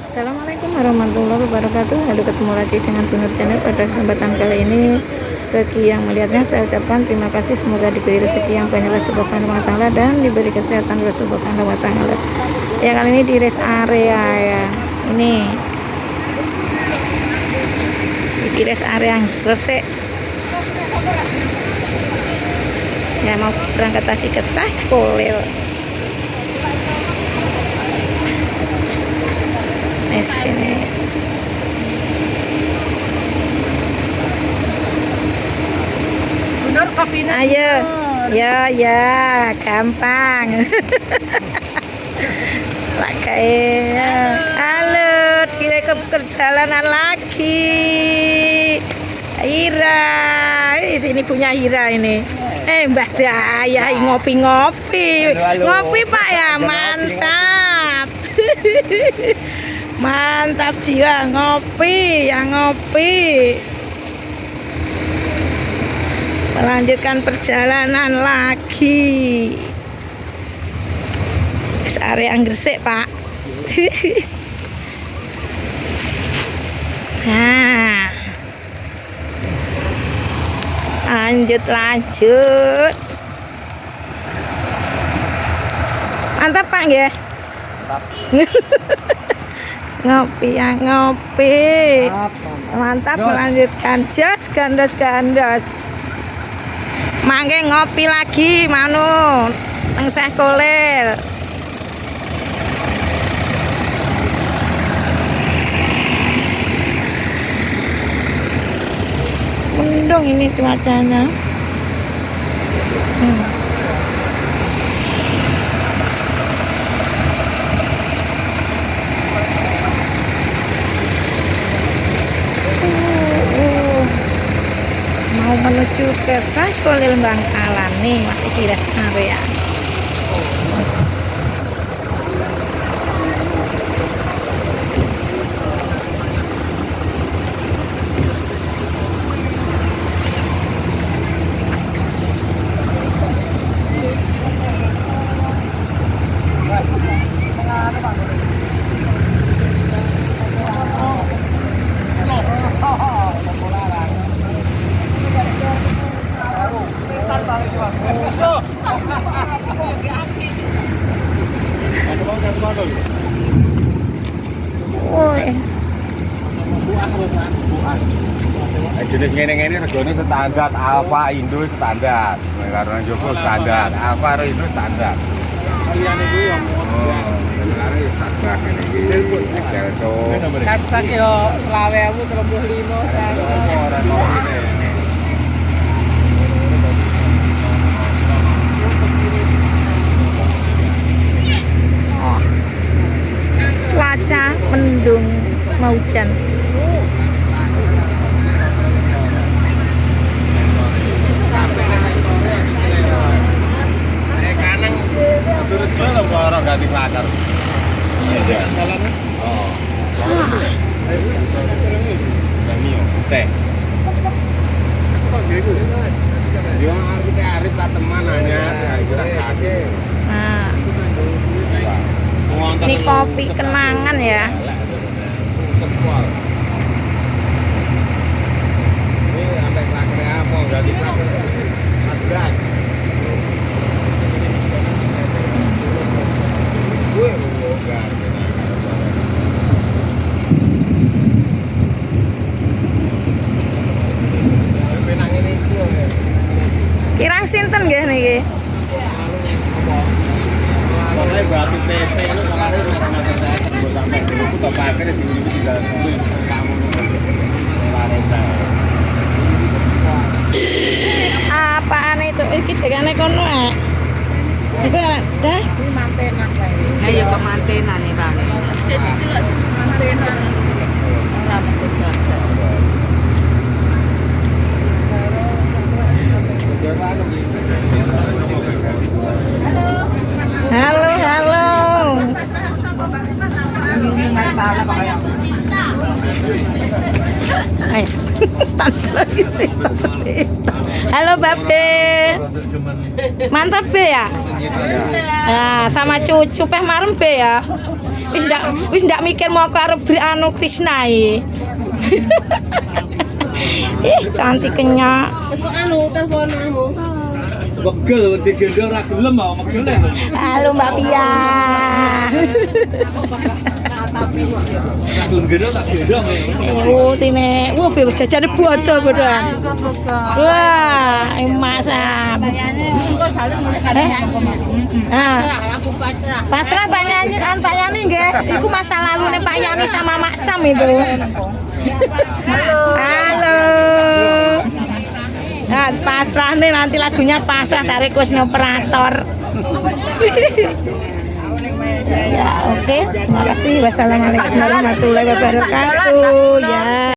Assalamualaikum warahmatullahi wabarakatuh. Halo, ketemu lagi dengan Bu Nur Channel. Pada kesempatan kali ini, bagi yang melihatnya saya ucapkan terima kasih. Semoga diberi rezeki yang banyak oleh Subhanahu wa Ta'ala dan diberi kesehatan oleh Subhanahu wa Ta'ala. Ya, kali ini di rest area ya. Ini di rest area yang Gresik. Ya, mau berangkat lagi ke Sakolil. Sini. Bener kopinya. Ayo, ya, gampang. Halo, kita ke perjalanan lagi. Hira, sini punya Hira ini. Mbak Daya ngopi-ngopi. Ngopi Pak ya, mantap. Mantap jiwa, ngopi. Melanjutkan perjalanan lagi. Area Gresik Pak. Nah, lanjut. Mantap Pak nggih? Mantap. Ngopi. Mantap, melanjutkan jos gandos. Mangke ngopi lagi manu nang Sakolil. Mendung ini cuacanya. Mau menuju ke Sakolil Bangkalan nih, masih di rest area. Jenis ngene-ngene regane standar, Alfa Indo standar. Karena Joko standar, Alfa karo Indo standar. Liyane kuwi yo standar ngene iki. Excelso. Kastak yo 20.035 kan. Ora ngene. Cuaca mendung, mau hujan. Turut solo orang ganti kelakar. Iya. Oh. Teh. Yo arep tak teman anyar, relaksasi. Nah, ini kopi kenangan ya. Ini sampai kelakar apa? Ganti kelakar. Mas Bras. Kirang sinten nggih niki? Pokoke batu PP itu salare sampai putar parkir di dalam mobil kamu Apaan itu? Iki jegane kono ah. Iku dah Ini mantenan kae. Nah, ya ke mantenan nih, Bang. Jadi delok sing mantenan. Ora metu banget. Halo. Ini ngai pala kaya. Guys, tante lagi sih. Halo Babe. Mantap Be ya? Nah, sama cucu peh marem Be ya. Wis ndak mikir mau karo anu Krisna iki. Ih, cantiknya. Kok anu telepon anu. Begel digendong ra gelem mau megele. Halo Mbak Pia. Gendong tak gendong. Oh, tine. Wah, bebas jajane bodo. Wah, emak sam. Nah, pasrah Pak Yani nggih. Iku masa lalune Pak Yani sama Mak Sam itu. Halo. Nah, pasrah nih nanti lagunya pasrah tarik kursi operator. Ya, oke. Terima kasih. Wassalamualaikum warahmatullahi wabarakatuh. Ya.